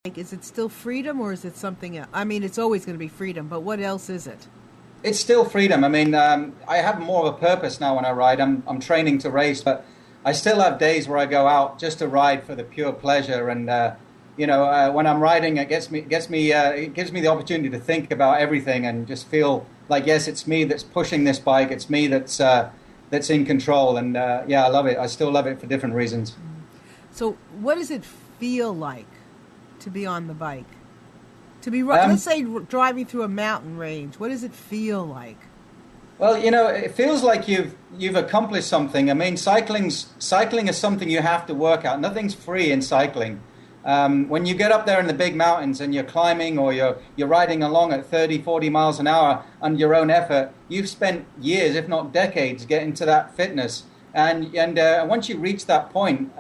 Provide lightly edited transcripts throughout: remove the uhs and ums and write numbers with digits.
Like, is it still freedom or is it something else? I mean, it's always going to be freedom, but what else is it? It's still freedom. I mean, I have more of a purpose now when I ride. I'm training to race, but I still have days where I go out just to ride for the pure pleasure. And when I'm riding, it gives me the opportunity to think about everything and just feel like, yes, it's me that's pushing this bike. It's me that's in control. And yeah, I love it. I still love it for different reasons. So, what does it feel like to be on the bike? To be, let's say, driving through a mountain range, what does it feel like? Well, it feels like you've accomplished something. I mean, cycling is something you have to work out. Nothing's free in cycling. When you get up there in the big mountains and you're climbing or you're riding along at 30, 40 miles an hour under your own effort, you've spent years, if not decades, getting to that fitness. And once you reach that point,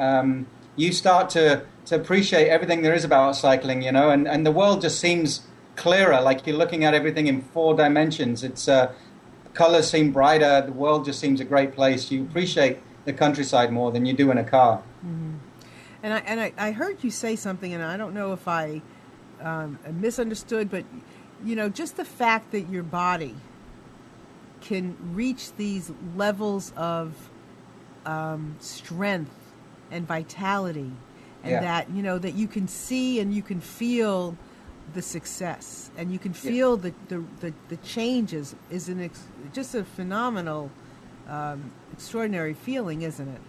you start to appreciate everything there is about cycling, and the world just seems clearer, like you're looking at everything in 4 dimensions. It's colors seem brighter, the world just seems a great place. You appreciate the countryside more than you do in a car. Mm-hmm. And I heard you say something, and I don't know if I misunderstood, but just the fact that your body can reach these levels of strength and vitality, and that you can see and you can feel the success and you can feel the changes is just a phenomenal, extraordinary feeling, isn't it?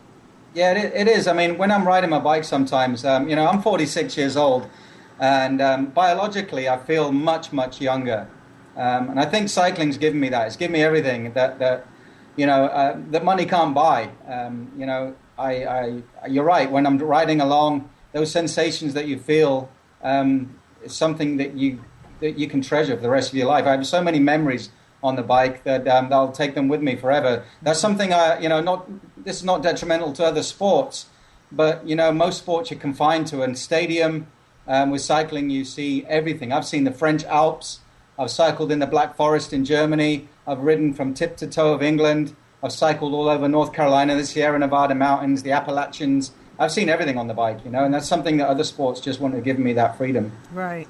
Yeah, it is. I mean, when I'm riding my bike sometimes, I'm 46 years old, and biologically I feel much, much younger. And I think cycling's given me that. It's given me everything that money can't buy. You're right. When I'm riding along, those sensations that you feel is something that you can treasure for the rest of your life. I have so many memories on the bike that I'll take them with me forever. That's something this is not detrimental to other sports, but most sports you're confined to. And stadium, with cycling, you see everything. I've seen the French Alps. I've cycled in the Black Forest in Germany. I've ridden from tip to toe of England. I've cycled all over North Carolina, the Sierra Nevada mountains, the Appalachians. I've seen everything on the bike, and that's something that other sports just wouldn't have given me that freedom. Right.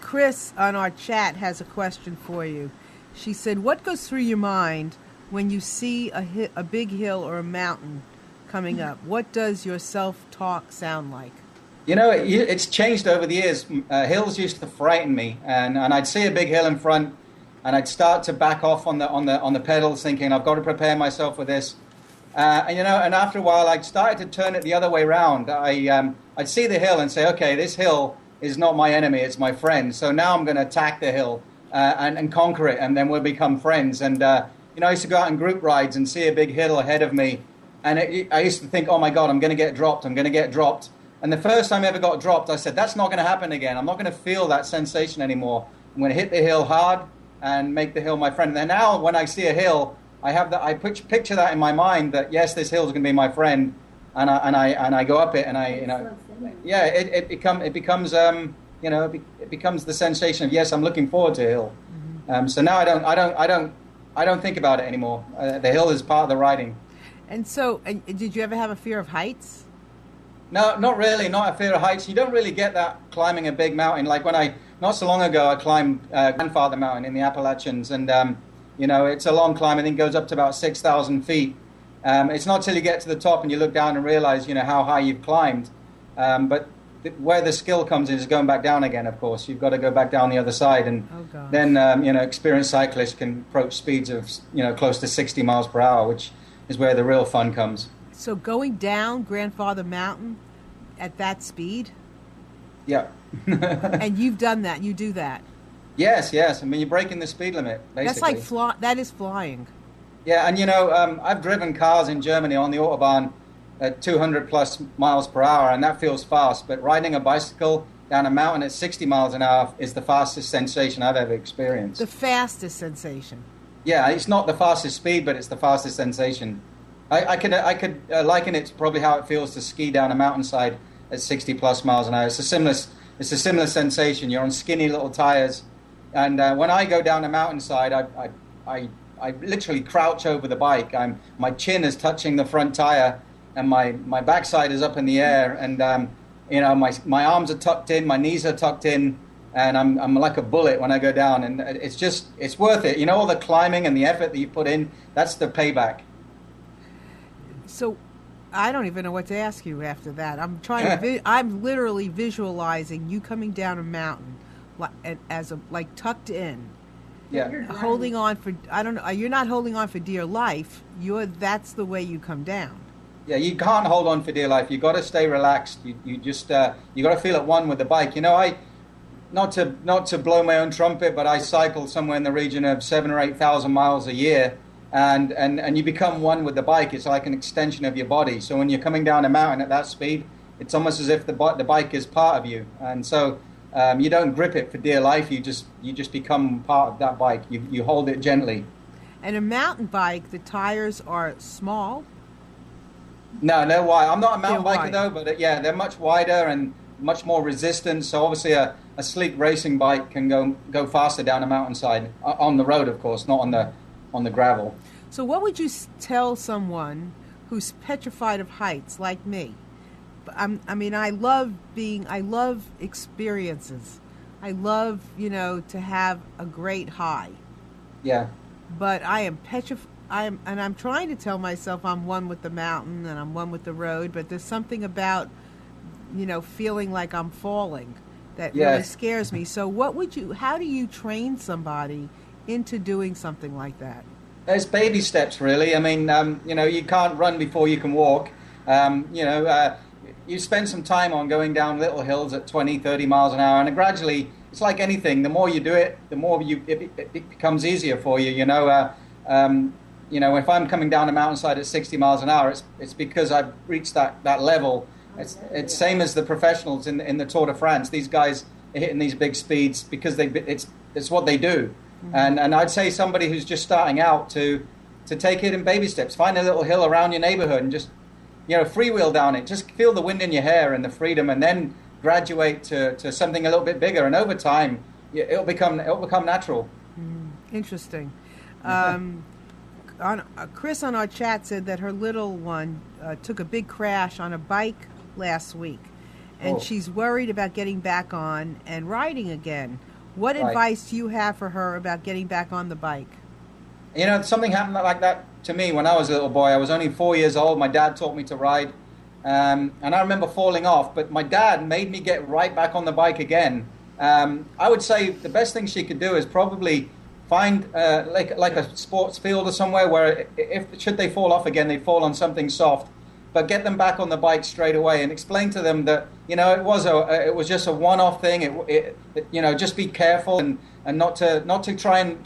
Chris on our chat has a question for you. She said, what goes through your mind when you see a big hill or a mountain coming up? What does your self-talk sound like? It's changed over the years. Hills used to frighten me, and I'd see a big hill in front, and I'd start to back off on the pedals, thinking I've got to prepare myself for this. And after a while, I started to turn it the other way around. I'd see the hill and say, okay, this hill is not my enemy, it's my friend. So now I'm going to attack the hill and conquer it, and then we'll become friends. And I used to go out on group rides and see a big hill ahead of me, and I used to think, oh my God, I'm going to get dropped. And the first time I ever got dropped, I said, that's not going to happen again. I'm not going to feel that sensation anymore. I'm going to hit the hill hard and make the hill my friend. And now when I see a hill, I picture that in my mind that, yes, this hill is going to be my friend, and I go up it, and it becomes the sensation of, yes, I'm looking forward to a hill. Mm-hmm. So now I don't think about it anymore. The hill is part of the riding. And so, did you ever have a fear of heights? No, not really. Not a fear of heights. You don't really get that climbing a big mountain. Like not so long ago, I climbed Grandfather Mountain in the Appalachians, and it's a long climb. I think it goes up to about 6,000 feet. It's not till you get to the top and you look down and realize, how high you've climbed. But where the skill comes in is going back down again, of course. You've got to go back down the other side. And then, experienced cyclists can approach speeds of, close to 60 miles per hour, which is where the real fun comes. So going down Grandfather Mountain at that speed? Yeah. And you've done that. You do that. Yes. I mean, you're breaking the speed limit, basically. That's like that is flying. Yeah, and I've driven cars in Germany on the Autobahn at 200 plus miles per hour, and that feels fast. But riding a bicycle down a mountain at 60 miles an hour is the fastest sensation I've ever experienced. The fastest sensation. Yeah, it's not the fastest speed, but it's the fastest sensation. I could liken it to probably how it feels to ski down a mountainside at 60 plus miles an hour. It's a similar sensation. You're on skinny little tires, and when I go down a mountainside, I literally crouch over the bike. My chin is touching the front tire, and my backside is up in the air, and You know, my arms are tucked in, my knees are tucked in, and I'm like a bullet when I go down. And it's worth it. You know, all the climbing and the effort that you put in, that's the payback. So I don't even know what to ask you after that. I'm trying to. I'm literally visualizing you coming down a mountain, like tucked in. Yeah. Holding on for, I don't know. You're not holding on for dear life. That's the way you come down. Yeah, you can't hold on for dear life. You got to stay relaxed. You just you got to feel at one with the bike. You know, not to blow my own trumpet, but I cycle somewhere in the region of 7,000 or 8,000 miles a year. And you become one with the bike. It's like an extension of your body. So when you're coming down a mountain at that speed, it's almost as if the bike is part of you. And so you don't grip it for dear life. You just become part of that bike. You hold it gently. And a mountain bike, the tires are small. No, they're wide. I'm not a mountain They're biker wide. though, but yeah, they're much wider and much more resistant. So obviously a sleek racing bike can go faster down a mountainside on the road, of course, not on the gravel. So what would you tell someone who's petrified of heights like me? I love experiences. I love, to have a great high. Yeah. But I am petrified. I'm trying to tell myself I'm one with the mountain and I'm one with the road, but there's something about, feeling like I'm falling that really scares me. So how do you train somebody into doing something like that? There's baby steps, really. I mean, you can't run before you can walk. You spend some time on going down little hills at 20, 30 miles an hour, and gradually, it's like anything. The more you do it, the more it becomes easier for you. If I'm coming down a mountainside at 60 miles an hour, it's because I've reached that level. It's same as the professionals in the Tour de France. These guys are hitting these big speeds because it's what they do. Mm-hmm. And I'd say somebody who's just starting out to take it in baby steps. Find a little hill around your neighborhood and just freewheel down it. Just feel the wind in your hair and the freedom, and then graduate to something a little bit bigger. And over time, it'll become natural. Interesting. Chris on our chat said that her little one took a big crash on a bike last week, and she's worried about getting back on and riding again. What advice do you have for her about getting back on the bike? Something happened like that to me when I was a little boy. I was only 4 years old. My dad taught me to ride, and I remember falling off, but my dad made me get right back on the bike again. I would say the best thing she could do is probably find like a sports field or somewhere where should they fall off again, they fall on something soft, but get them back on the bike straight away and explain to them that it was just a one-off thing. Just be careful and not to try and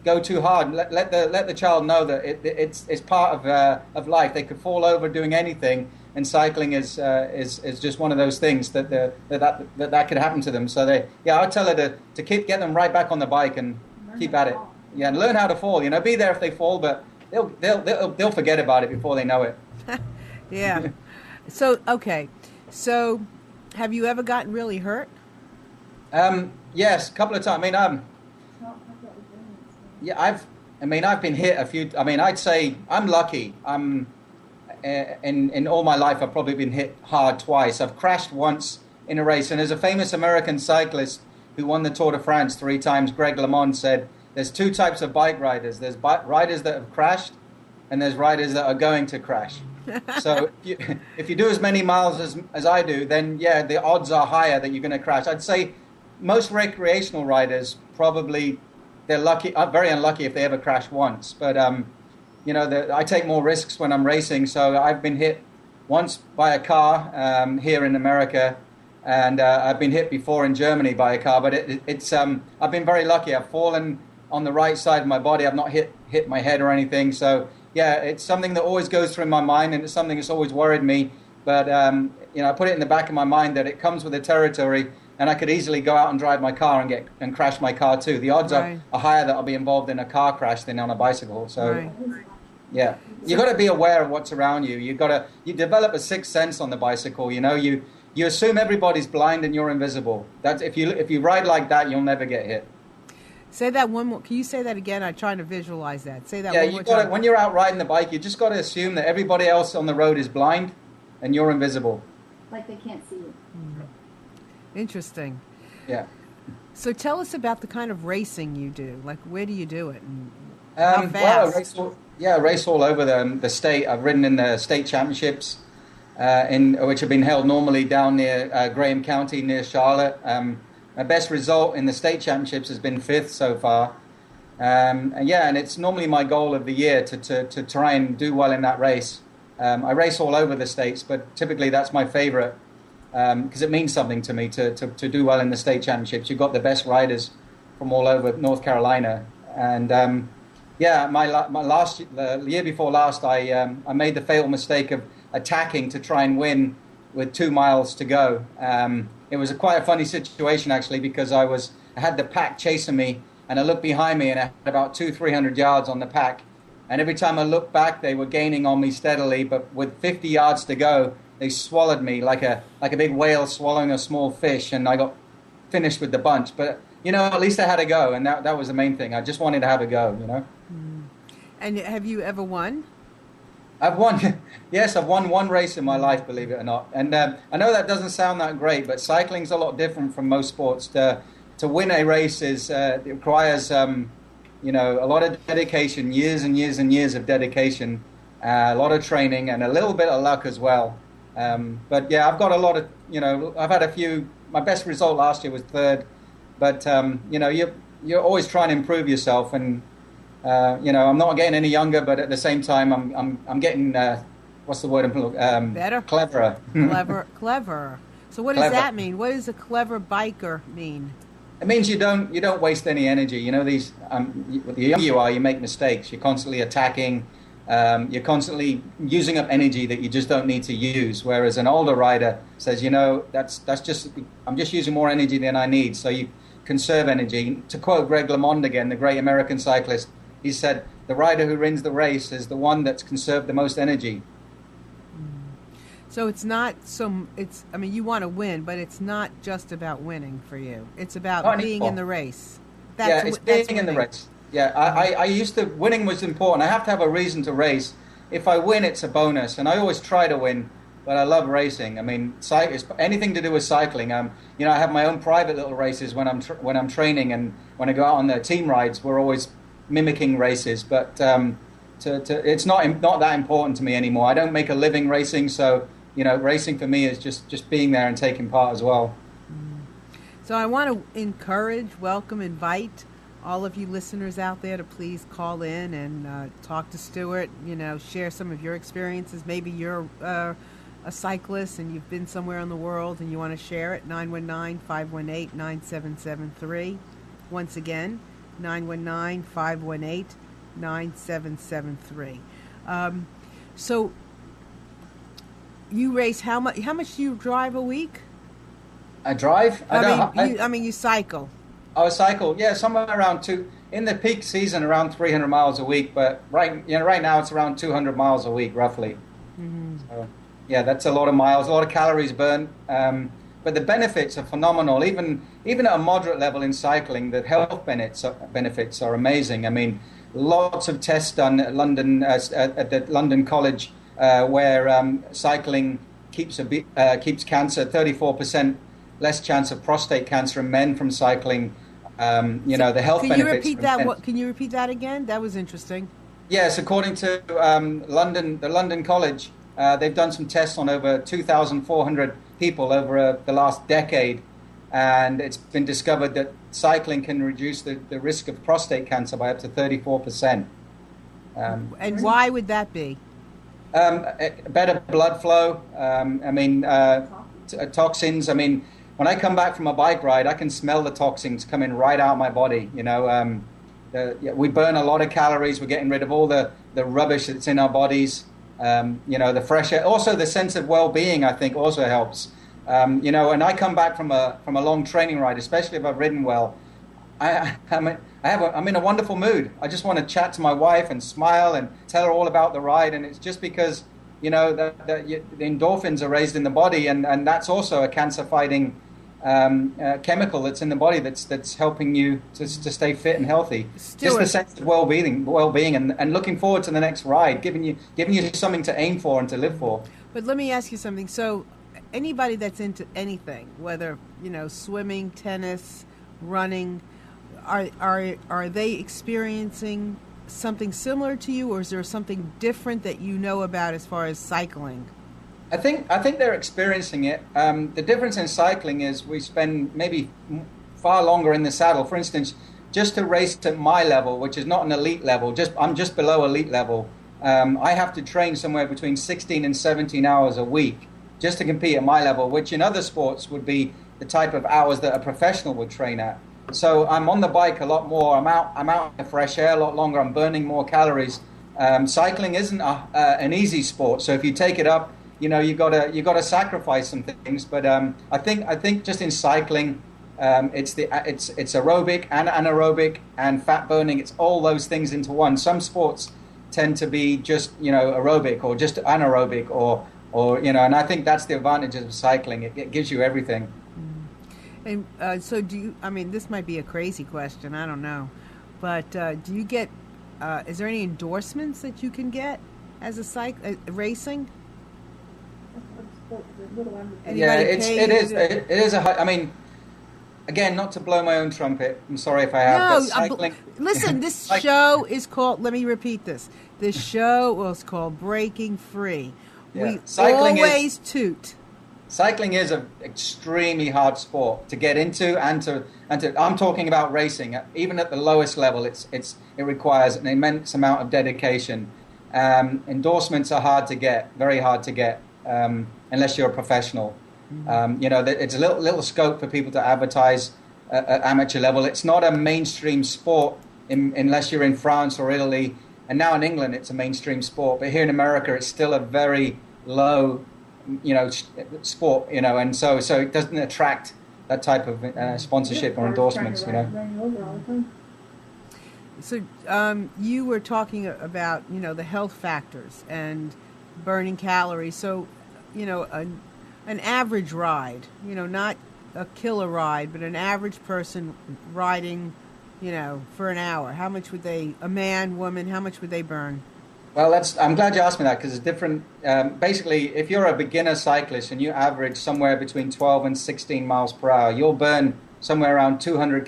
go too hard. Let the child know that it's part of life. They could fall over doing anything, and cycling is just one of those things that could happen to them. So I'd tell her to get them right back on the bike and keep at it. Yeah, and learn how to fall. Be there if they fall, but they'll forget about it before they know it. Yeah. So have you ever gotten really hurt? Yes, a couple of times. I've been hit a few. I'd say I'm lucky. In all my life, I've probably been hit hard twice. I've crashed once in a race, and there's a famous American cyclist who won the Tour de France 3 times, Greg LeMond, said there's 2 types of bike riders. There's riders that have crashed, and there's riders that are going to crash. So if you do as many miles as I do, then the odds are higher that you're going to crash. I'd say most recreational riders probably they're very unlucky if they ever crash once. But I take more risks when I'm racing, so I've been hit once by a car here in America, and I've been hit before in Germany by a car. But it's I've been very lucky. I've fallen on the right side of my body. I've not hit my head or anything. So it's something that always goes through my mind, and it's something that's always worried me. But I put it in the back of my mind that it comes with the territory, and I could easily go out and drive my car and crash my car too. The odds are higher that I'll be involved in a car crash than on a bicycle. So. Yeah, you got to be aware of what's around you. You develop a sixth sense on the bicycle. You assume everybody's blind and you're invisible. That's if you ride like that, you'll never get hit. Say that one more. Can you say that again? I'm trying to visualize that. Say that one more time. When you're out riding the bike, you just got to assume that everybody else on the road is blind and you're invisible. like they can't see you. Interesting. Yeah. So tell us about the kind of racing you do. Like, where do you do it? And how fast? Well, I race all over the state. I've ridden in the state championships, which have been held normally down near Graham County, near Charlotte. My best result in the state championships has been 5th so far. And it's normally my goal of the year to try and do well in that race. I race all over the states, but typically that's my favorite because it means something to me to do well in the state championships. You've got the best riders from all over North Carolina. And the year before last, I made the fatal mistake of attacking to try and win with 2 miles to go. It was quite a funny situation, actually, because I had the pack chasing me, and I looked behind me, and I had about 200-300 yards on the pack. And every time I looked back, they were gaining on me steadily. But with 50 yards to go, they swallowed me like a big whale swallowing a small fish, and I got finished with the bunch. But at least I had a go, and that was the main thing. I just wanted to have a go. And have you ever won? I've won. Yes, I've won one race in my life, believe it or not. And I know that doesn't sound that great, but cycling's a lot different from most sports. To win a race it requires a lot of dedication, years and years and years of dedication, a lot of training, and a little bit of luck as well. But yeah, I've got a lot of I've had a few. My best result last year was 3rd, but you're always trying to improve yourself, and I'm not getting any younger, but at the same time, I'm getting what's the word? Better, cleverer. Clever. So what does that mean? What does a clever biker mean? It means you don't waste any energy. The younger you are, you make mistakes. You're constantly attacking. You're constantly using up energy that you just don't need to use. Whereas an older rider says, I'm just using more energy than I need. So you conserve energy. To quote Greg LeMond again, the great American cyclist, he said, "The rider who wins the race is the one that's conserved the most energy." So it's not you want to win, but it's not just about winning for you. It's about being in the race. It's being in the race. Yeah, I used to, winning was important. I have to have a reason to race. If I win, it's a bonus, and I always try to win, but I love racing. I mean, anything to do with cycling. I have my own private little races when I'm training, and when I go out on the team rides, we're always mimicking races. But it's not that important to me anymore. I don't make a living racing, so racing for me is just being there and taking part as well. So I want to invite all of you listeners out there to please call in and talk to Stuart, share some of your experiences. Maybe you're a cyclist and you've been somewhere in the world and you want to share it. 919-518-9773. Once again, 919-518-9773. So you race, how much do you drive a week? I drive? You cycle. I cycle, somewhere around in the peak season, around 300 miles a week. But right now it's around 200 miles a week, roughly. Mm-hmm. So, that's a lot of miles, a lot of calories burned. But the benefits are phenomenal. Even at a moderate level in cycling, the health benefits are amazing. I mean, lots of tests done at London at the London College where cycling keeps cancer 34% less chance of prostate cancer in men from cycling. The health benefits. Can you repeat that again? That was interesting. Yes, according to the London College, they've done some tests on over 2,400 people over the last decade, and it's been discovered that cycling can reduce the risk of prostate cancer by up to 34%. And why would that be? Better blood flow. Toxins. I mean, when I come back from a bike ride, I can smell the toxins coming right out of my body. We burn a lot of calories. We're getting rid of all the rubbish that's in our bodies. The fresh air. Also, the sense of well-being, I think, also helps. When I come back from a long training ride, especially if I've ridden well, I'm in a wonderful mood. I just want to chat to my wife and smile and tell her all about the ride. And it's just because the endorphins are raised in the body, and that's also a cancer-fighting chemical that's in the body that's helping you to stay fit and healthy. Stuart. Just the sense of well-being, and looking forward to the next ride, giving you something to aim for and to live for. But let me ask you something. So, anybody that's into anything, whether swimming, tennis, running, are they experiencing something similar to you, or is there something different that you know about as far as cycling? I think they're experiencing it. The difference in cycling is we spend maybe far longer in the saddle. For instance, just to race at my level, which is not an elite level, I'm just below elite level. I have to train somewhere between 16 and 17 hours a week just to compete at my level, which in other sports would be the type of hours that a professional would train at. So I'm on the bike a lot more. I'm out in the fresh air a lot longer. I'm burning more calories. Cycling isn't an easy sport. So if you take it up, you gotta sacrifice some things. But I think just in cycling, it's aerobic and anaerobic and fat burning. It's all those things into one. Some sports tend to be just aerobic or just anaerobic or and I think that's the advantages of cycling. It gives you everything. And so do you, this might be a crazy question, I don't know, but do you get, is there any endorsements that you can get as a racing? Yeah, it is again, not to blow my own trumpet. I'm sorry if I have. No, but cycling. Listen, this show is called, let me repeat this. This show was called Breaking Free. Yeah. We always toot. Cycling is an extremely hard sport to get into and to. I'm talking about racing. Even at the lowest level, it requires an immense amount of dedication. Endorsements are hard to get, very hard to get, unless you're a professional. It's a little scope for people to advertise at amateur level. It's not a mainstream sport unless you're in France or Italy, and now in England it's a mainstream sport. But here in America, it's still a very low sport, and so it doesn't attract that type of sponsorship or endorsements, So you were talking about, the health factors and burning calories. So, an average ride, not a killer ride, but an average person riding, for an hour, how much would a man, woman, how much would they burn? Well, I'm glad you asked me that, because it's different. Basically, if you're a beginner cyclist and you average somewhere between 12 and 16 miles per hour, you'll burn somewhere around 200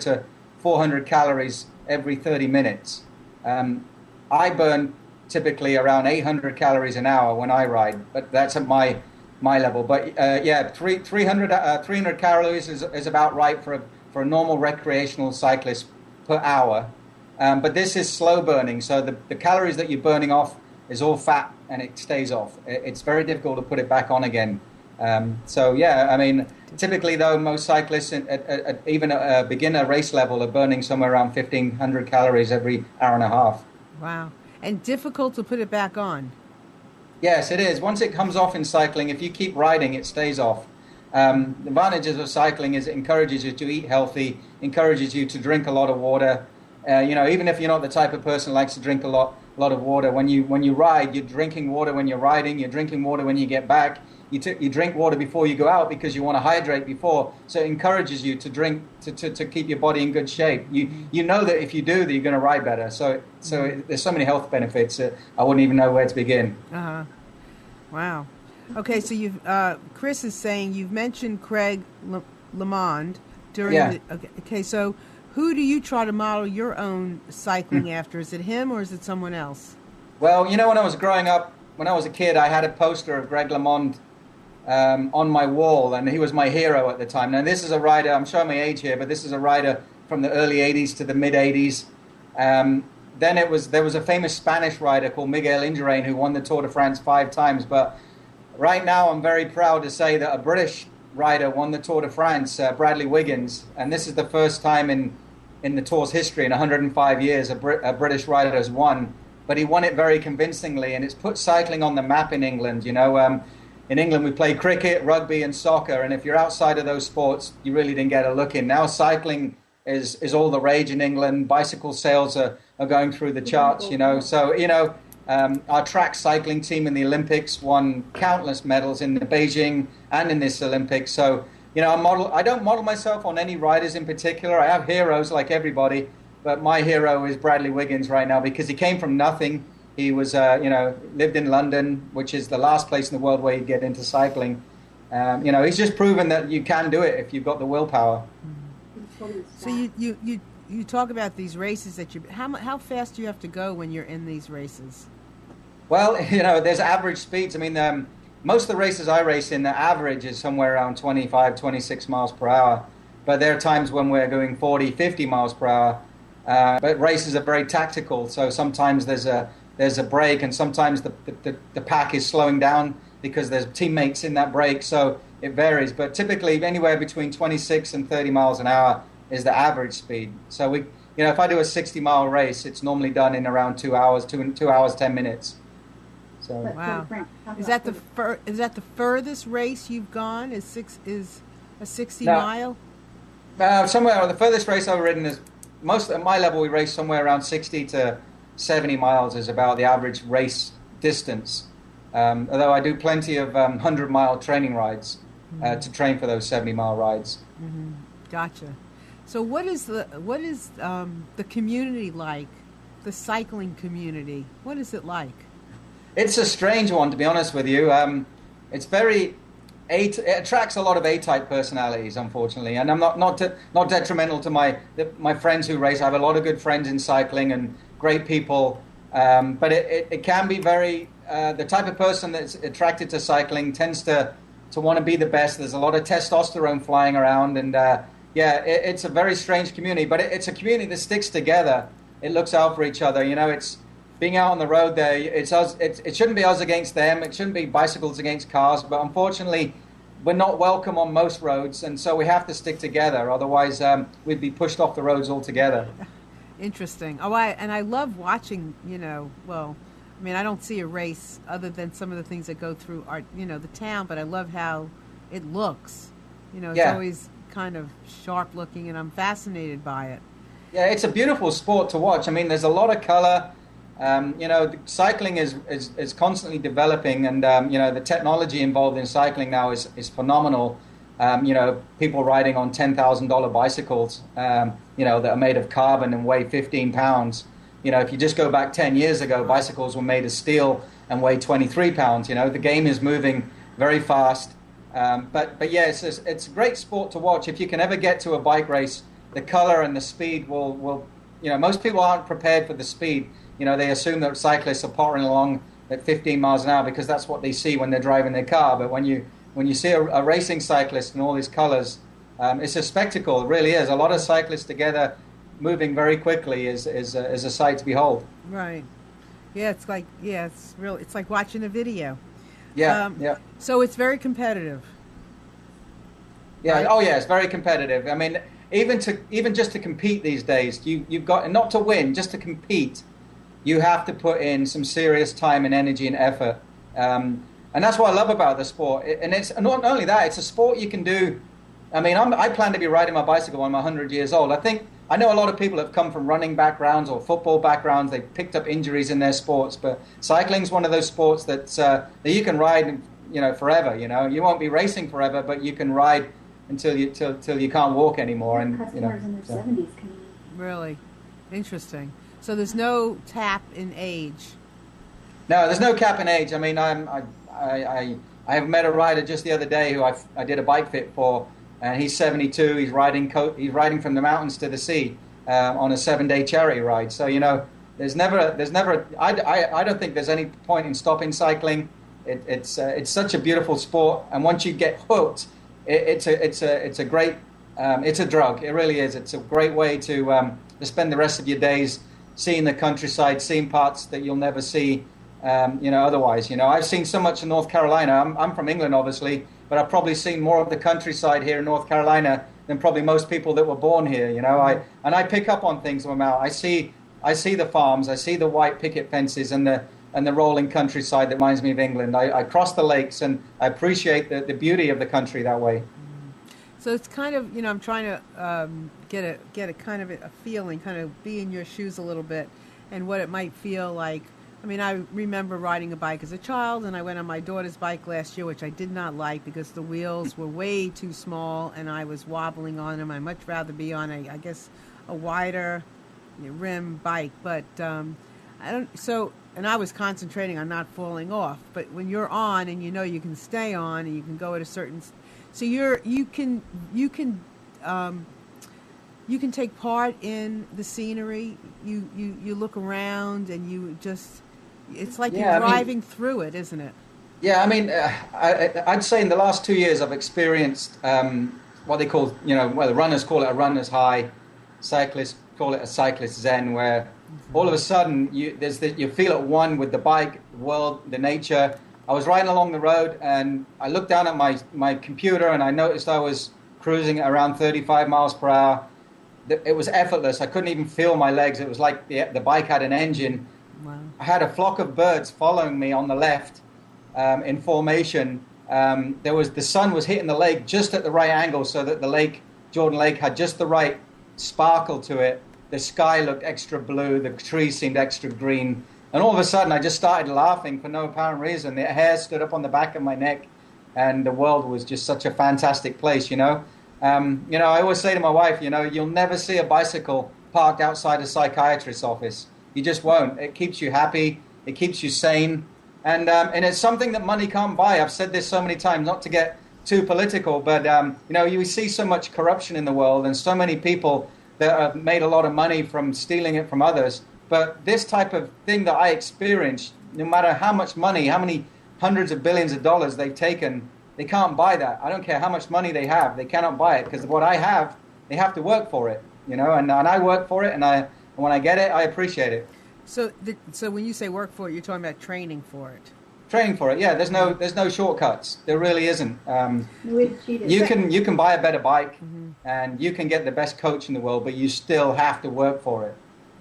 to 400 calories every 30 minutes. I burn typically around 800 calories an hour when I ride, but that's at my level. But 300 calories is about right for a normal recreational cyclist per hour. But this is slow burning, so the calories that you're burning off is all fat and it stays off. It's very difficult to put it back on again. Typically though, most cyclists at even a beginner race level are burning somewhere around 1,500 calories every hour and a half. Wow. And difficult to put it back on. Yes, it is. Once it comes off in cycling, if you keep riding, it stays off. The advantages of cycling is it encourages you to eat healthy, encourages you to drink a lot of water. Even if you're not the type of person who likes to drink a lot of water, when you ride, you're drinking water when you're riding, you're drinking water when you get back. You drink water before you go out because you want to hydrate before. So it encourages you to drink to keep your body in good shape. You know that if you do, that you're going to ride better. So there's so many health benefits that I wouldn't even know where to begin. Wow. Okay, so Chris is saying you've mentioned Craig LeMond during. Yeah. Okay, so. Who do you try to model your own cycling after? Is it him or is it someone else? Well, when I was growing up, when I was a kid, I had a poster of Greg LeMond on my wall, and he was my hero at the time. Now, this is a rider, I'm showing my age here, but this is a rider from the early 80s to the mid-80s. Then there was a famous Spanish rider called Miguel Indurain who won the Tour de France 5 times. But right now, I'm very proud to say that a British rider won the Tour de France, Bradley Wiggins, and this is the first time in the Tour's history in 105 years a British rider has won, but he won it very convincingly, and it's put cycling on the map in England. In England we play cricket, rugby and soccer, and if you're outside of those sports, you really didn't get a look in. Now cycling is all the rage in England. Bicycle sales are going through the charts, So, our track cycling team in the Olympics won countless medals in the Beijing and in this Olympics. So, I don't model myself on any riders in particular. I have heroes like everybody, but my hero is Bradley Wiggins right now because he came from nothing. He was, lived in London, which is the last place in the world where you get into cycling. He's just proven that you can do it if you've got the willpower. So you talk about these races that how fast do you have to go when you're in these races? Well, there's average speeds. I mean, most of the races I race in, the average is somewhere around 25, 26 miles per hour. But there are times when we're going 40, 50 miles per hour. But races are very tactical, so sometimes there's a break, and sometimes the pack is slowing down because there's teammates in that break, so it varies. But typically anywhere between 26 and 30 miles an hour is the average speed. So if I do a 60-mile race, it's normally done in around 2 hours, 2 hours 10 minutes. So wow, is that the furthest race you've gone? Is a 60 mile? Somewhere the furthest race I've ridden is most at my level. We race somewhere around 60 to 70 miles is about the average race distance. Although I do plenty of 100-mile training rides to train for those 70-mile rides. Mm-hmm. Gotcha. So what is the community like? The cycling community. What is it like? It's a strange one, to be honest with you. It's very it attracts a lot of A-type personalities, unfortunately, and I'm not detrimental to my friends who race. I have a lot of good friends in cycling and great people, but it can be very the type of person that's attracted to cycling tends to want to be the best. There's a lot of testosterone flying around, and it's a very strange community, but it's a community that sticks together. It looks out for each other. It's being out on the road there, it shouldn't be us against them. It shouldn't be bicycles against cars. But unfortunately, we're not welcome on most roads, and so we have to stick together. Otherwise, we'd be pushed off the roads altogether. Interesting. I love watching. Well, I mean, I don't see a race other than some of the things that go through the town. But I love how it looks. It's always kind of sharp looking, and I'm fascinated by it. Yeah, it's a beautiful sport to watch. I mean, there's a lot of color. Cycling is constantly developing, and the technology involved in cycling now is phenomenal. People riding on $10,000 bicycles, that are made of carbon and weigh 15 pounds. If you just go back 10 years ago, bicycles were made of steel and weigh 23 pounds. The game is moving very fast. But yeah, it's a great sport to watch. If you can ever get to a bike race, the color and the speed will most people aren't prepared for the speed. They assume that cyclists are pottering along at 15 miles an hour because that's what they see when they're driving their car. But when you see a racing cyclist in all these colors, it's a spectacle. It really is. A lot of cyclists together moving very quickly is a sight to behold. Right. Yeah, it's like watching a video. Yeah. So it's very competitive. Yeah. Right? Oh yeah, it's very competitive. I mean, even just to compete these days, you've got not to win, just to compete. You have to put in some serious time and energy and effort. And that's what I love about the sport. And it's not only that, it's a sport you can do. I mean, I plan to be riding my bicycle when I'm 100 years old. I know a lot of people have come from running backgrounds or football backgrounds. They've picked up injuries in their sports. But cycling's one of those sports that you can ride, forever. You won't be racing forever, but you can ride until you can't walk anymore. And customers in their 70s can. Really interesting. So there's no cap in age. No, there's no cap in age. I mean, I have met a rider just the other day who I did a bike fit for, and he's 72. He's riding from the mountains to the sea on a 7-day charity ride. So there's never. I don't think there's any point in stopping cycling. It's such a beautiful sport, and once you get hooked, it's a great. It's a drug. It really is. It's a great way to spend the rest of your days seeing the countryside, seeing parts that you'll never see, otherwise. I've seen so much in North Carolina. I'm from England, obviously, but I've probably seen more of the countryside here in North Carolina than probably most people that were born here. I pick up on things when I'm out. I see the farms, I see the white picket fences and the rolling countryside that reminds me of England. I cross the lakes and I appreciate the beauty of the country that way. So it's kind of, I'm trying to get a kind of a feeling, kind of be in your shoes a little bit, and what it might feel like. I mean, I remember riding a bike as a child, and I went on my daughter's bike last year, which I did not like because the wheels were way too small, and I was wobbling on them. I'd much rather be on a wider rim bike. But I don't. So, and I was concentrating on not falling off. But when you're on, and you know you can stay on, and you can go at a certain, so you can take part in the scenery. You look around, and you just, it's like you're driving through it, isn't it? Yeah, I mean, I'd say in the last 2 years I've experienced what they call, well, the runners call it a runner's high, cyclists call it a cyclist zen, where all of a sudden you feel at one with the bike, the world, the nature. I was riding along the road and I looked down at my computer and I noticed I was cruising at around 35 miles per hour. It was effortless. I couldn't even feel my legs. It was like the bike had an engine. Wow. I had a flock of birds following me on the left in formation. The sun was hitting the lake just at the right angle so that the lake, Jordan Lake, had just the right sparkle to it. The sky looked extra blue. The trees seemed extra green. And all of a sudden, I just started laughing for no apparent reason. The hair stood up on the back of my neck, and the world was just such a fantastic place, I always say to my wife, you'll never see a bicycle parked outside a psychiatrist's office. You just won't. It keeps you happy. It keeps you sane. And it's something that money can't buy. I've said this so many times, not to get too political, but, you see so much corruption in the world and so many people that have made a lot of money from stealing it from others. But this type of thing that I experienced, no matter how much money, how many hundreds of billions of dollars they've taken, they can't buy that. I don't care how much money they have. They cannot buy it because what I have, they have to work for it, and I work for it, and when I get it, I appreciate it. So when you say work for it, you're talking about training for it. Training for it, yeah. There's no shortcuts. There really isn't. You can buy a better bike, and you can get the best coach in the world, but you still have to work for it.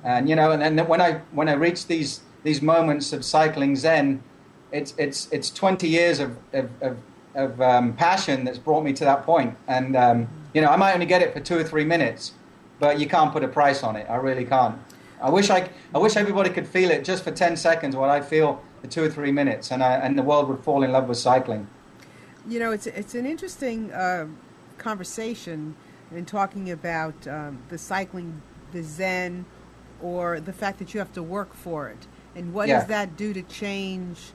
And and then when I reach these moments of cycling zen, it's 20 years of passion that's brought me to that point. And I might only get it for 2 or 3 minutes, but you can't put a price on it. I really can't. I wish everybody could feel it just for 10 seconds, what I feel for 2 or 3 minutes, and the world would fall in love with cycling. It's an interesting conversation in talking about the cycling, the zen, or the fact that you have to work for it, and what does that do to change?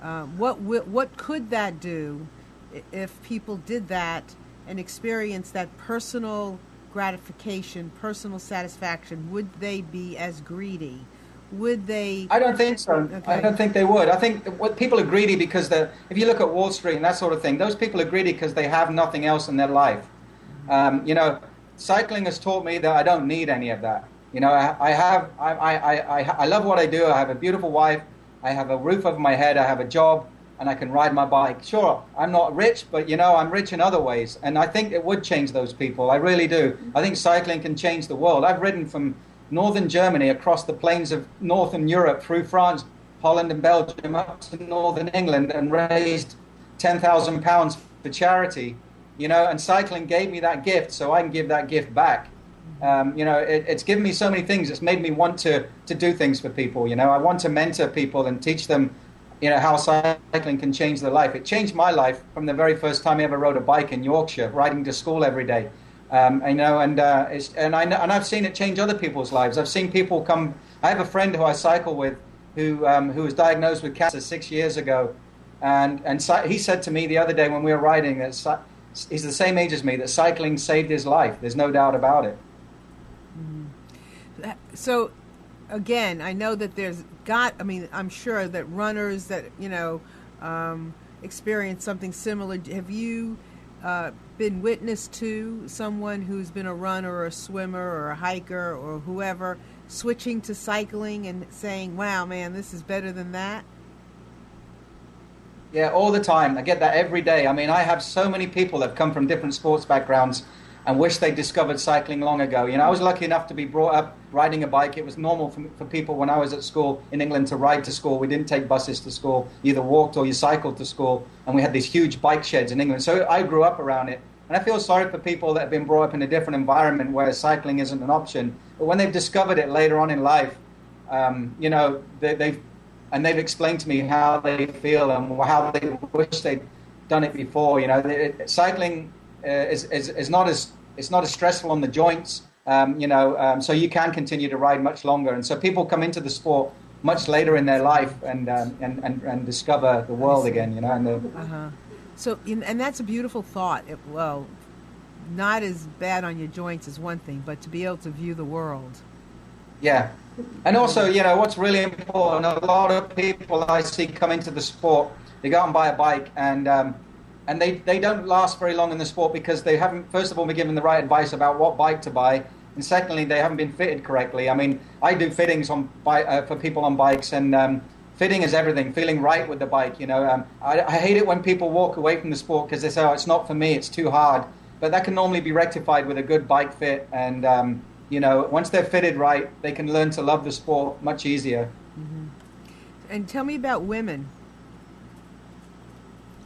What could that do if people did that and experienced that personal gratification, personal satisfaction? Would they be as greedy? Would they? I don't think so. Okay. I don't think they would. I think what people are greedy because if you look at Wall Street and that sort of thing, those people are greedy because they have nothing else in their life. Cycling has taught me that I don't need any of that. I love what I do. I have a beautiful wife. I have a roof over my head. I have a job, and I can ride my bike. Sure, I'm not rich, but I'm rich in other ways. And I think it would change those people. I really do. I think cycling can change the world. I've ridden from northern Germany across the plains of northern Europe through France, Holland, and Belgium up to northern England and raised £10,000 for charity. And cycling gave me that gift, so I can give that gift back. It's given me so many things. It's made me want to do things for people. I want to mentor people and teach them, how cycling can change their life. It changed my life from the very first time I ever rode a bike in Yorkshire, riding to school every day. I've seen it change other people's lives. I've seen people come. I have a friend who I cycle with, who was diagnosed with cancer 6 years ago, and he said to me the other day when we were riding that he's the same age as me, that cycling saved his life. There's no doubt about it. So, again, I know that I'm sure that runners that, experience something similar. Have you been witness to someone who's been a runner or a swimmer or a hiker or whoever switching to cycling and saying, wow, man, this is better than that? Yeah, all the time. I get that every day. I mean, I have so many people that come from different sports backgrounds and wish they discovered cycling long ago. I was lucky enough to be brought up riding a bike. It was normal for people when I was at school in England to ride to school. We didn't take buses to school. You either walked or you cycled to school. And we had these huge bike sheds in England. So I grew up around it. And I feel sorry for people that have been brought up in a different environment where cycling isn't an option. But when they've discovered it later on in life, they've explained to me how they feel and how they wish they'd done it before. Cycling is not as stressful on the joints, so you can continue to ride much longer. And so people come into the sport much later in their life and discover the world again, you know. And So, and that's a beautiful thought. Well, not as bad on your joints is one thing, but to be able to view the world. Yeah. And also, you know, what's really important, a lot of people I see come into the sport, they go out and buy a bike, and they don't last very long in the sport because they haven't, first of all, been given the right advice about what bike to buy, and secondly, they haven't been fitted correctly. I mean, I do fittings for people on bikes, and fitting is everything, feeling right with the bike, you know. I hate it when people walk away from the sport because they say, oh, it's not for me, it's too hard. But that can normally be rectified with a good bike fit, and you know, once they're fitted right, they can learn to love the sport much easier. Mm-hmm. And tell me about women.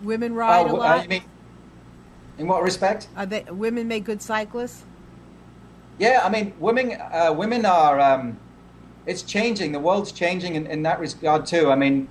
Women ride a lot? You mean, in what respect? Women make good cyclists? Yeah, I mean, women are, it's changing. The world's changing in that regard too. I mean,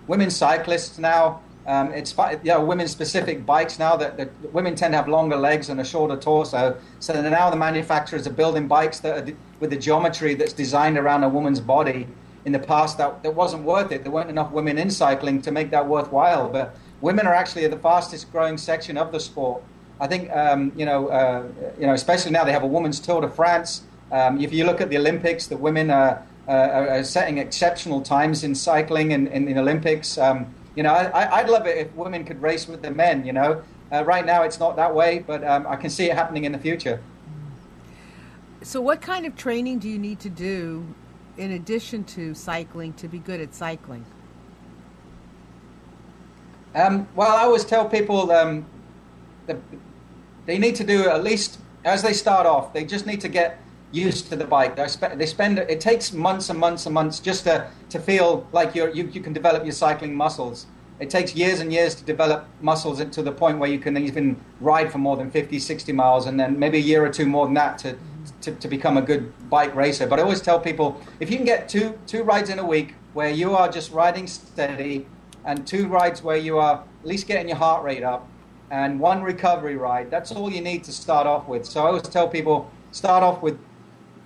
women cyclists now, women-specific bikes now that women tend to have longer legs and a shorter torso. So now the manufacturers are building bikes that are with the geometry that's designed around a woman's body. In the past, that wasn't worth it. There weren't enough women in cycling to make that worthwhile. But women are actually the fastest growing section of the sport. I think, especially now they have a women's Tour de France. If you look at the Olympics, the women are setting exceptional times in cycling and in the Olympics. You know, I'd love it if women could race with the men, you know. Right now it's not that way, but I can see it happening in the future. So what kind of training do you need to do in addition to cycling to be good at cycling? Well, I always tell people that they need to do, at least as they start off, they just need to get used to the bike. It takes months and months and months just to feel like you can develop your cycling muscles. It takes years and years to develop muscles to the point where you can even ride for more than 50, 60 miles, and then maybe a year or two more than that to become a good bike racer. But I always tell people, if you can get two rides in a week where you are just riding steady, and 2 rides where you are at least getting your heart rate up, and 1 recovery ride, that's all you need to start off with. So I always tell people, start off with,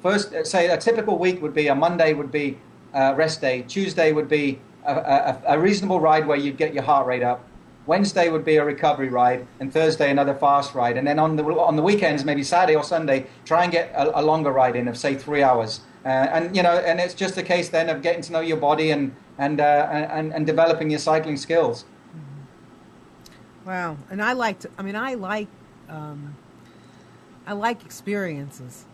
first, say a typical week would be, a Monday would be rest day, Tuesday would be a reasonable ride where you'd get your heart rate up, Wednesday would be a recovery ride, and Thursday another fast ride. And then on the weekends, maybe Saturday or Sunday, try and get a longer ride in of, say, 3 hours. And it's just a case then of getting to know your body and developing your cycling skills. Wow. And I like experiences.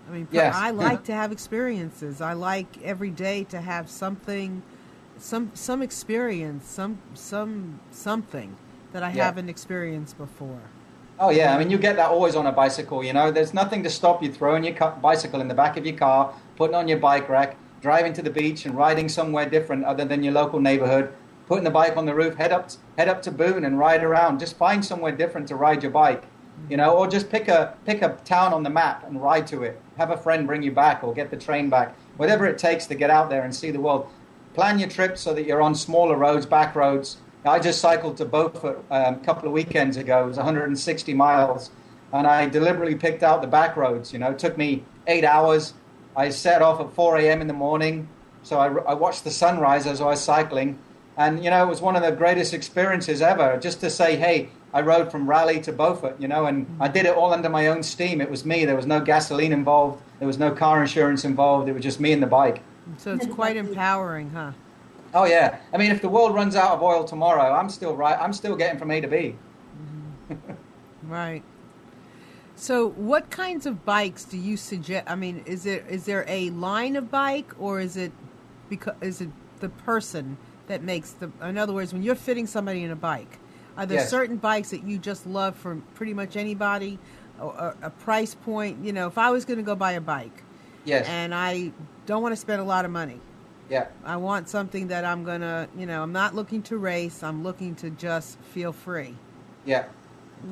I mean, yes. I like to have experiences. I like every day to have something, some experience, something that I haven't experienced before. Oh, yeah. I mean, you get that always on a bicycle, you know. There's nothing to stop you throwing your bicycle in the back of your car, putting on your bike rack, driving to the beach and riding somewhere different other than your local neighborhood, putting the bike on the roof, head up to Boone and ride around. Just find somewhere different to ride your bike, you know, or just pick a town on the map and ride to it. Have a friend bring you back or get the train back. Whatever it takes to get out there and see the world. Plan your trip so that you're on smaller roads, back roads. I just cycled to Beaufort a couple of weekends ago. It was 160 miles, and I deliberately picked out the back roads. You know, it took me 8 hours. I set off at 4 a.m. in the morning, so I watched the sunrise as I was cycling. And, you know, it was one of the greatest experiences ever, just to say, hey, I rode from Raleigh to Beaufort, you know, and I did it all under my own steam. It was me. There was no gasoline involved. There was no car insurance involved. It was just me and the bike. So it's quite empowering, huh? Oh, yeah. I mean, if the world runs out of oil tomorrow, I'm still getting from A to B. Mm-hmm. Right. So what kinds of bikes do you suggest? I mean, is there a line of bike, or is it the person that makes in other words, when you're fitting somebody in a bike, are there certain bikes that you just love from pretty much anybody, or a price point? You know, if I was going to go buy a bike, and I don't want to spend a lot of money, I want something that I'm going to, you know, I'm not looking to race, I'm looking to just feel free. Yeah.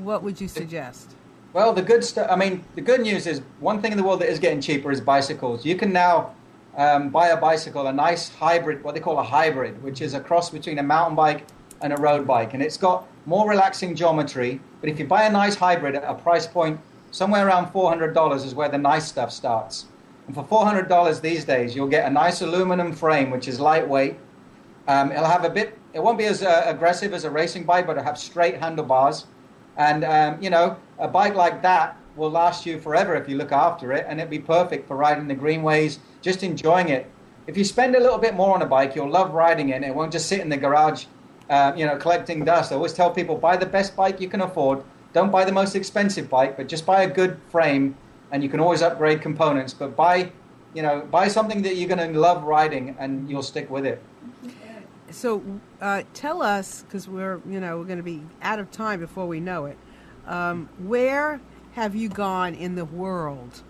What would you suggest? Well, the good news is, one thing in the world that is getting cheaper is bicycles. You can now buy a bicycle, a nice hybrid, what they call a hybrid, which is a cross between a mountain bike and a road bike. And it's got more relaxing geometry. But if you buy a nice hybrid at a price point somewhere around $400 is where the nice stuff starts. And for $400 these days, you'll get a nice aluminum frame, which is lightweight. It'll have it won't be as aggressive as a racing bike, but it'll have straight handlebars. And, a bike like that will last you forever if you look after it, and it'd be perfect for riding the greenways, just enjoying it. If you spend a little bit more on a bike, you'll love riding it, and it won't just sit in the garage, collecting dust. I always tell people, buy the best bike you can afford. Don't buy the most expensive bike, but just buy a good frame, and you can always upgrade components. But buy something that you're going to love riding, and you'll stick with it. So tell us, because we're going to be out of time before we know it. Where have you gone in the world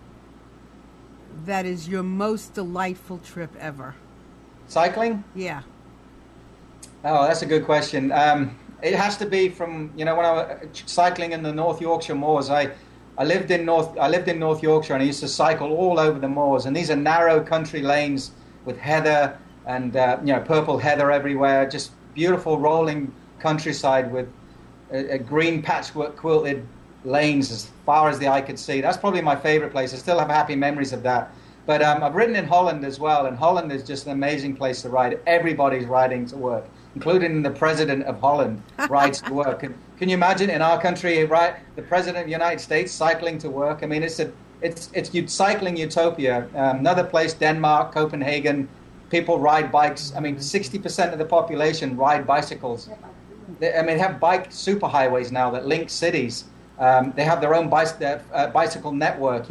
that is your most delightful trip ever? Cycling? Yeah. Oh, that's a good question. It has to be from when I was cycling in the North Yorkshire moors. I lived in North Yorkshire, and I used to cycle all over the moors. And these are narrow country lanes with heather and purple heather everywhere. Just beautiful rolling countryside with a green patchwork quilted lanes as far as the eye could see. That's probably my favorite place. I still have happy memories of that. But I've ridden in Holland as well, and Holland is just an amazing place to ride. Everybody's riding to work, including the president of Holland rides to work. Can you imagine in our country, right, the president of the United States cycling to work? I mean, it's cycling utopia. Another place, Denmark, Copenhagen, people ride bikes. I mean, 60% of the population ride bicycles. They have bike superhighways now that link cities. They have their own bicycle network.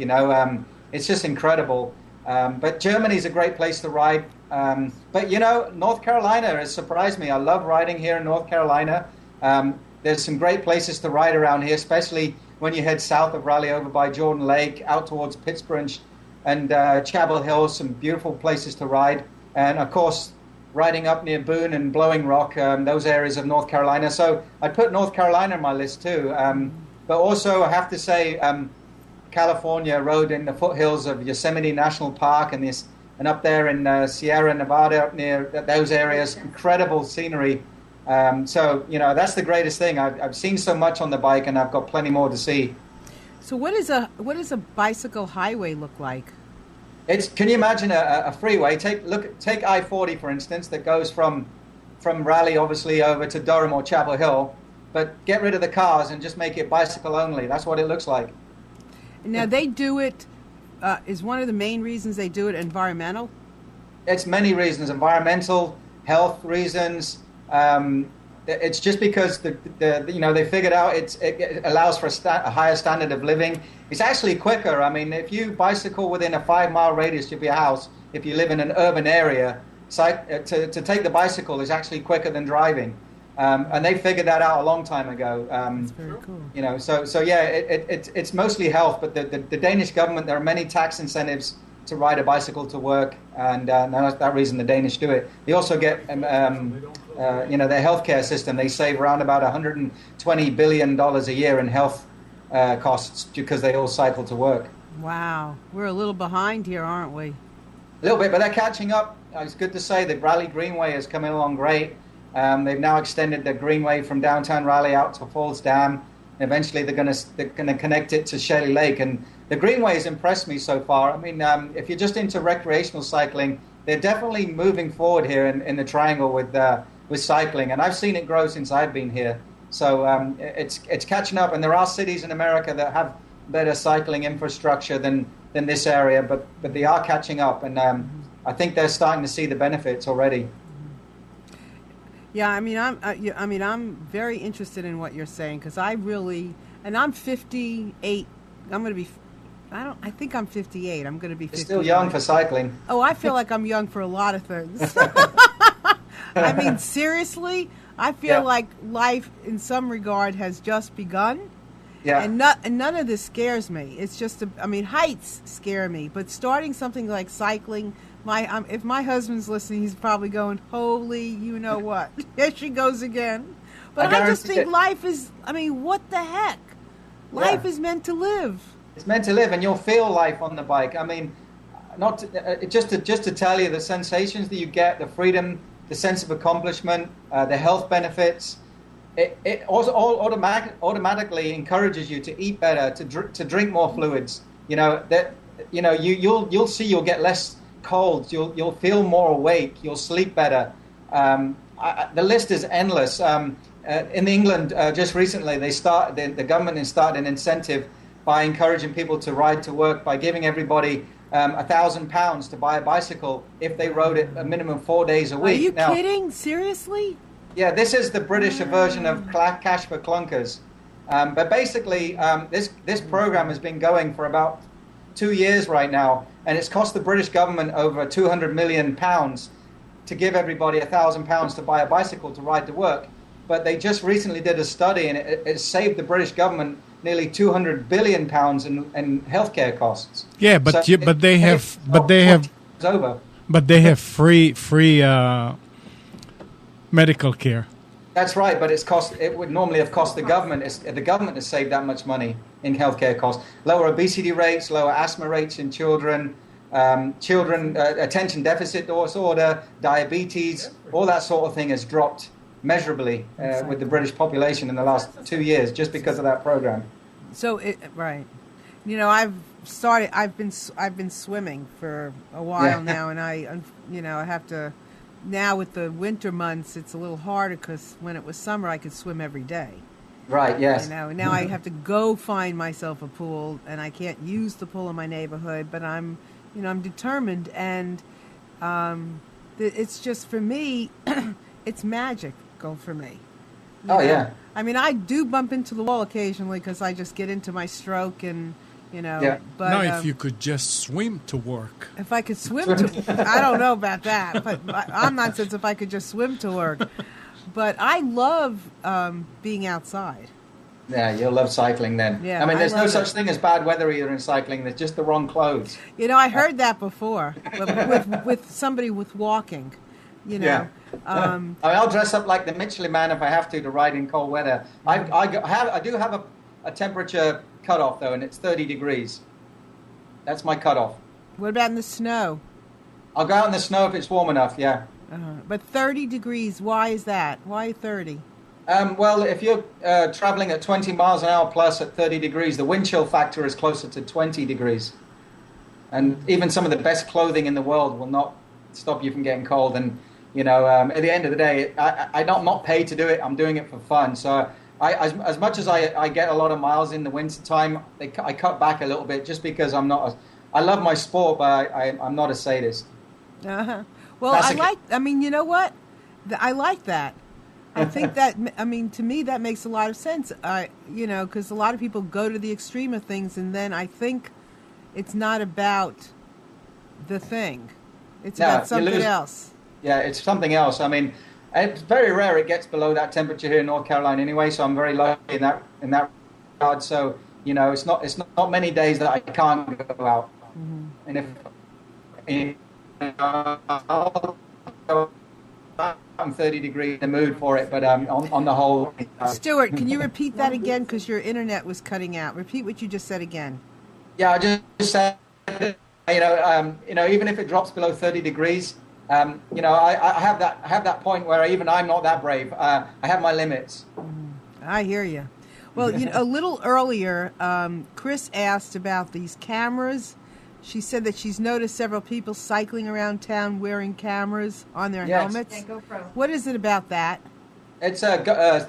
It's just incredible. But Germany's a great place to ride. But North Carolina has surprised me. I love riding here in North Carolina. There's some great places to ride around here, especially when you head south of Raleigh over by Jordan Lake, out towards Pittsburgh and Chapel Hill. Some beautiful places to ride. And of course, riding up near Boone and Blowing Rock, those areas of North Carolina. So I'd put North Carolina on my list too. But also, I have to say, California, rode in the foothills of Yosemite National Park and up there in Sierra Nevada, up near those areas. Incredible scenery. So that's the greatest thing. I've seen so much on the bike, and I've got plenty more to see. So what does a bicycle highway look like? Can you imagine a freeway? Take I-40 for instance, that goes from Raleigh obviously over to Durham or Chapel Hill, but get rid of the cars and just make it bicycle only. That's what it looks like. Now they do it. Is one of the main reasons they do it environmental? It's many reasons: environmental, health reasons. It's just because they figured out it allows for a higher standard of living. It's actually quicker. I mean, if you bicycle within a 5-mile radius of your house, if you live in an urban area, to take the bicycle is actually quicker than driving. And they figured that out a long time ago. That's very cool. So yeah, it's mostly health, but the Danish government, there are many tax incentives to ride a bicycle to work, and that's that reason the Danish do it. They also get, their healthcare system. They save around about $120 billion a year in health costs because they all cycle to work. Wow, we're a little behind here, aren't we? A little bit, but they're catching up. It's good to say that Raleigh Greenway is coming along great. They've now extended the Greenway from downtown Raleigh out to Falls Dam. Eventually, they're going to connect it to Shelley Lake, and the Greenway has impressed me so far. I mean, if you're just into recreational cycling, they're definitely moving forward here in the Triangle with cycling, and I've seen it grow since I've been here. So it's catching up, and there are cities in America that have better cycling infrastructure than this area, but they are catching up, and I think they're starting to see the benefits already. Yeah, I'm very interested in what you're saying, because I'm 58. I'm going to be. I think I'm 58. I'm going to be 58. You're still young for cycling. Oh, I feel like I'm young for a lot of things. I mean, seriously, I feel like life, in some regard, has just begun. Yeah. And none of this scares me. It's just, heights scare me. But starting something like cycling, if my husband's listening, he's probably going, holy, you know what? Here she goes again. But I just think life is, what the heck? Life is meant to live. It's meant to live, and you'll feel life on the bike. I mean, just to tell you the sensations that you get, the freedom, the sense of accomplishment, the health benefits. It also automatically encourages you to eat better, to drink more fluids. you'll see you'll get less colds. You'll feel more awake. You'll sleep better. The list is endless. In England, just recently, the government has started an incentive by encouraging people to ride to work by giving everybody £1,000 to buy a bicycle if they rode it a minimum 4 days a week. Are you kidding? Seriously? Yeah, this is the British version of cash for clunkers. But basically, this program has been going for about 2 years right now, and it's cost the British government over £200 million to give everybody £1,000 to buy a bicycle to ride to work. But they just recently did a study, and it saved the British government nearly £200 billion in healthcare costs. Yeah, but they have free medical care. That's right, but it would normally have cost the government. The government has saved that much money in healthcare costs. Lower obesity rates, lower asthma rates in children, attention deficit disorder, diabetes, all that sort of thing has dropped measurably with the British population in the last 2 years just because of that program. So right, I've been swimming for a while now, and I have to. Now with the winter months, it's a little harder because when it was summer, I could swim every day. Right. Yes. Now I have to go find myself a pool, and I can't use the pool in my neighborhood. But I'm determined, and it's just for me, it's magical for me. Yeah. I mean, I do bump into the wall occasionally because I just get into my stroke and. Yeah. But no, if you could just swim to work. If I could swim I don't know about that, but I'm not since if I could just swim to work. But I love being outside. Yeah, you'll love cycling then. Yeah, I mean, there's no such thing as bad weather either in cycling. There's just the wrong clothes. I heard that before with somebody with walking. Yeah. I'll dress up like the Michelin Man if I have to ride in cold weather. I do have a temperature cutoff though, and it's 30 degrees. That's my cutoff. What about in the snow? I'll go out in the snow if it's warm enough. Yeah. But 30 degrees. Why is that? Why 30? Well, if you're traveling at 20 miles an hour plus at 30 degrees, the wind chill factor is closer to 20 degrees, and even some of the best clothing in the world will not stop you from getting cold. And at the end of the day, I'm not paid to do it. I'm doing it for fun. So. As much as I get a lot of miles in the winter time, I cut back a little bit just because I love my sport, but I'm not a sadist. Well, you know what? I like that. I think that, to me, that makes a lot of sense. Because a lot of people go to the extreme of things, and then I think it's not about the thing. It's about something else. Yeah, it's something else. It's very rare it gets below that temperature here in North Carolina anyway, so I'm very lucky in that regard. So it's not many days that I can't go out, and if I'm 30 degrees in the mood for it, but on the whole. Stuart, can you repeat that again because your internet was cutting out? Repeat what you just said again. Yeah, I just said even if it drops below 30 degrees. I have that point where even I'm not that brave. I have my limits. I hear you. Well, a little earlier, Chris asked about these cameras. She said that she's noticed several people cycling around town wearing cameras on their helmets. Yeah, GoPro. What is it about that? It's a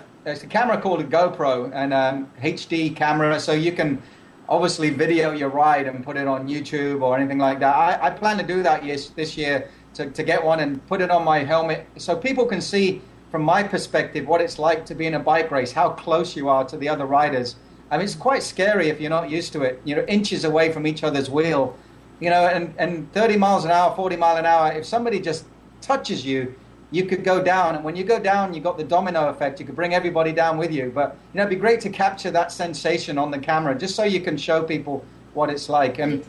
camera called a GoPro, and HD camera, so you can obviously video your ride and put it on YouTube or anything like that. I plan to do that this year. To get one and put it on my helmet so people can see from my perspective what it's like to be in a bike race, how close you are to the other riders. It's quite scary if you're not used to it, inches away from each other's wheel, and 30 miles an hour, 40 miles an hour, if somebody just touches you, you could go down. And when you go down, you got the domino effect. You could bring everybody down with you. But, it'd be great to capture that sensation on the camera just so you can show people what it's like. And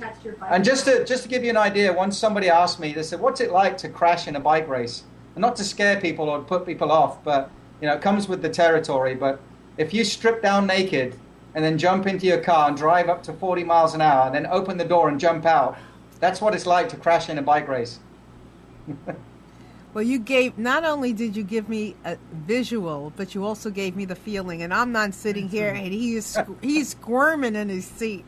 just to give you an idea, once somebody asked me, they said, what's it like to crash in a bike race? And not to scare people or put people off, but it comes with the territory. But if you strip down naked and then jump into your car and drive up to 40 miles an hour, then open the door and jump out, that's what it's like to crash in a bike race. Well, you gave, not only did you give me a visual, but you also gave me the feeling. And I'm not sitting here and he's squirming in his seat.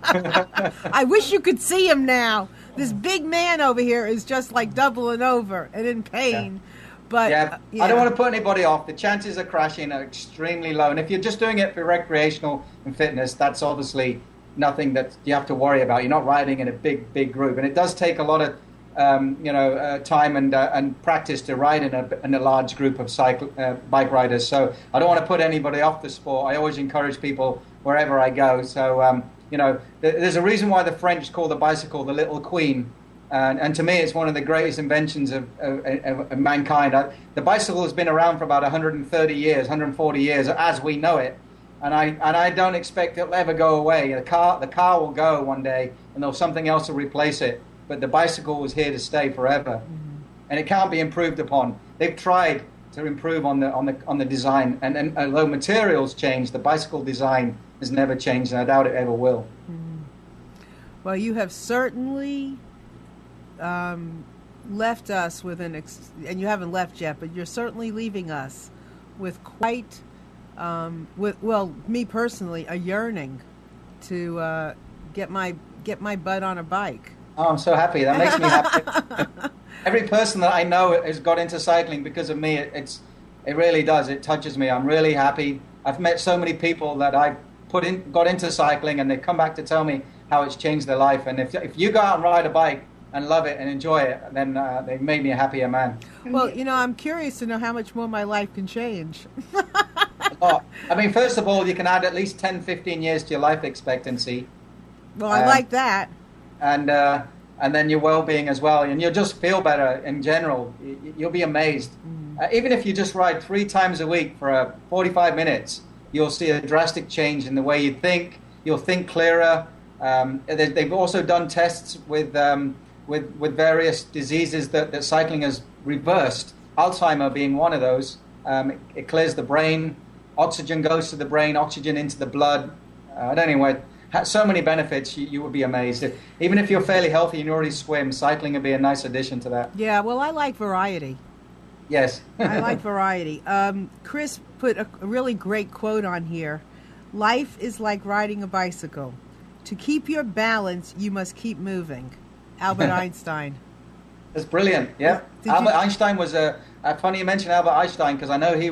I wish you could see him now. This big man over here is just like doubling over and in pain. Yeah. But I don't want to put anybody off. The chances of crashing are extremely low. And if you're just doing it for recreational and fitness, that's obviously nothing that you have to worry about. You're not riding in a big group. And it does take a lot of time and practice to ride in a large group of bike riders. So I don't want to put anybody off the sport. I always encourage people wherever I go. So, there's a reason why the French call the bicycle the little queen. And to me, it's one of the greatest inventions of mankind. The bicycle has been around for about 130 years, 140 years, as we know it. And I don't expect it'll ever go away. The car will go one day, and there'll something else to replace it. But the bicycle was here to stay forever, and it can't be improved upon. They've tried to improve on the design, and although materials change, the bicycle design has never changed, and I doubt it ever will. Well, you have certainly left us with and you haven't left yet, but you're certainly leaving us with quite, me personally, a yearning to get my butt on a bike. Oh, I'm so happy. That makes me happy. Every person that I know has got into cycling because of me. It really does. It touches me. I'm really happy. I've met so many people that I got into cycling, and they come back to tell me how it's changed their life. And if you go out and ride a bike and love it and enjoy it, then they've made me a happier man. Well, I'm curious to know how much more my life can change. I mean, first of all, you can add at least 10, 15 years to your life expectancy. Well, I like that. And then your well-being as well, and you'll just feel better in general. You'll be amazed. Even if you just ride 3 times a week for 45 minutes, you'll see a drastic change in the way you think. You'll think clearer. They've also done tests with various diseases that cycling has reversed. Alzheimer being one of those. It clears the brain. Oxygen goes to the brain. Oxygen into the blood. I don't know where. So many benefits, you would be amazed. Even if you're fairly healthy and you already swim, cycling would be a nice addition to that. Yeah, well, I like variety. Yes. I like variety. Chris put a really great quote on here. Life is like riding a bicycle. To keep your balance, you must keep moving. Albert Einstein. That's brilliant, yeah. Einstein was funny you mentioned Albert Einstein, because I know he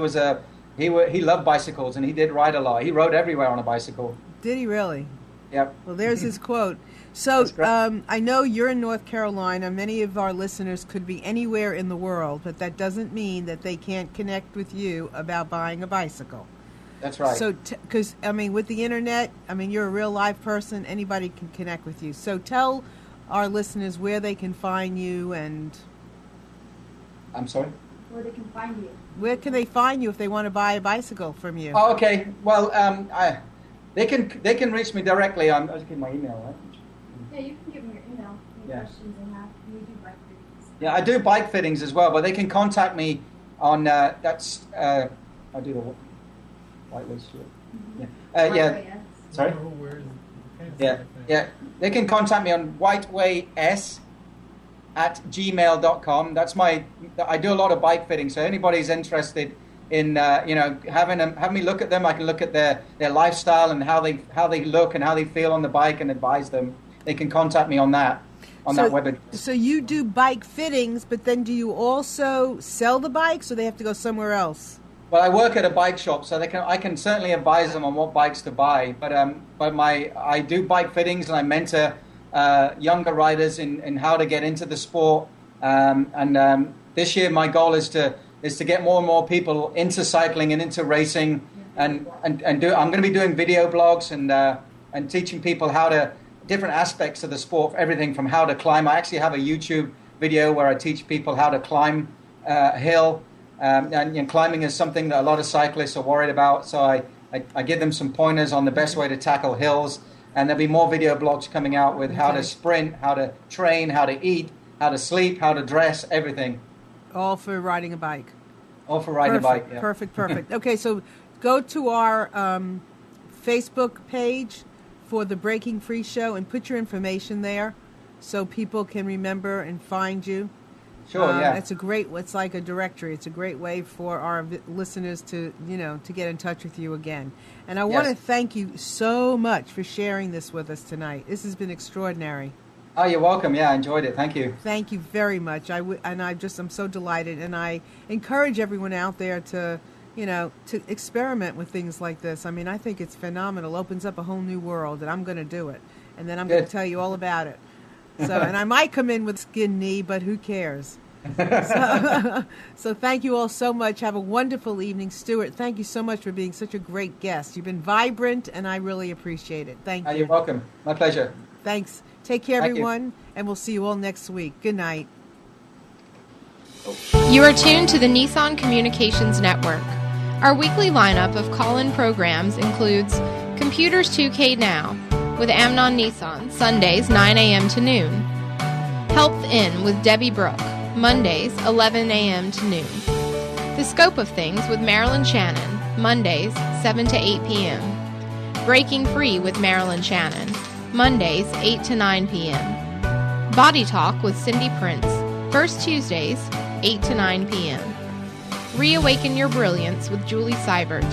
loved bicycles, and he did ride a lot. He rode everywhere on a bicycle. Did he really? Yep. Well, there's his quote. So I know you're in North Carolina. Many of our listeners could be anywhere in the world, but that doesn't mean that they can't connect with you about buying a bicycle. That's right. So, because, with the internet, you're a real live person. Anybody can connect with you. So tell our listeners where they can find you and... I'm sorry? Where they can find you. Where can they find you if they want to buy a bicycle from you? Oh, okay. Well, They can reach me directly on. I'll give my email, right? Yeah, you can give me your email. Any questions they have. You do bike fittings. Yeah, I do bike fittings as well, but they can contact me on. I do the white list. Yeah. Sorry. Yeah. They can contact me on whiteways@gmail.com. That's my. I do a lot of bike fitting, so anybody's interested in having me look at them, I can look at their lifestyle and how they look and how they feel on the bike and advise them. They can contact me on that web address. So you do bike fittings, but then do you also sell the bikes, or they have to go somewhere else? Well, I work at a bike shop, so I can certainly advise them on what bikes to buy. But I do bike fittings, and I mentor younger riders in how to get into the sport. This year, my goal is to get more and more people into cycling and into racing, and I'm going to be doing video blogs and teaching people different aspects of the sport, everything from how to climb. I actually have a YouTube video where I teach people how to climb a hill, and climbing is something that a lot of cyclists are worried about. So I give them some pointers on the best way to tackle hills, and there'll be more video blogs coming out with how to sprint, how to train, how to eat, how to sleep, how to dress, everything. All for riding a bike. All for riding a bike, yeah. Perfect. Okay, so go to our Facebook page for the Breaking Free Show and put your information there so people can remember and find you. Sure, yeah. It's like a directory. It's a great way for our listeners to, to get in touch with you again. And I want to thank you so much for sharing this with us tonight. This has been extraordinary. Oh, you're welcome. Yeah, I enjoyed it. Thank you. Thank you very much. I'm so delighted, and I encourage everyone out there to, to experiment with things like this. I mean, I think it's phenomenal. Opens up a whole new world, and I'm going to do it. And then I'm going to tell you all about it. So, and I might come in with skin knee, but who cares? So thank you all so much. Have a wonderful evening. Stuart, thank you so much for being such a great guest. You've been vibrant, and I really appreciate it. Thank you. You're welcome. My pleasure. Thanks. Take care, everyone, and we'll see you all next week. Good night. You are tuned to the Nissan Communications Network. Our weekly lineup of call-in programs includes Computers 2K Now with Amnon Nissan, Sundays 9 a.m. to noon. Health In with Debbie Brooke, Mondays 11 a.m. to noon. The Scope of Things with Marilyn Shannon, Mondays 7 to 8 p.m. Breaking Free with Marilyn Shannon, Mondays 8 to 9 p.m. Body Talk with Cindy Prince, first Tuesdays 8 to 9 p.m. Reawaken Your Brilliance with Julie Seibert,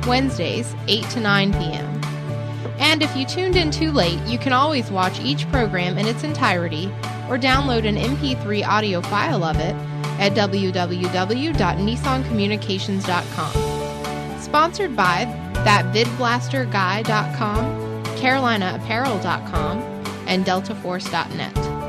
Wednesdays 8 to 9 p.m. And if you tuned in too late, you can always watch each program in its entirety or download an MP3 audio file of it at www.nissancommunications.com. Sponsored by thatvidblasterguy.com, carolinaapparel.com, and deltaforce.net.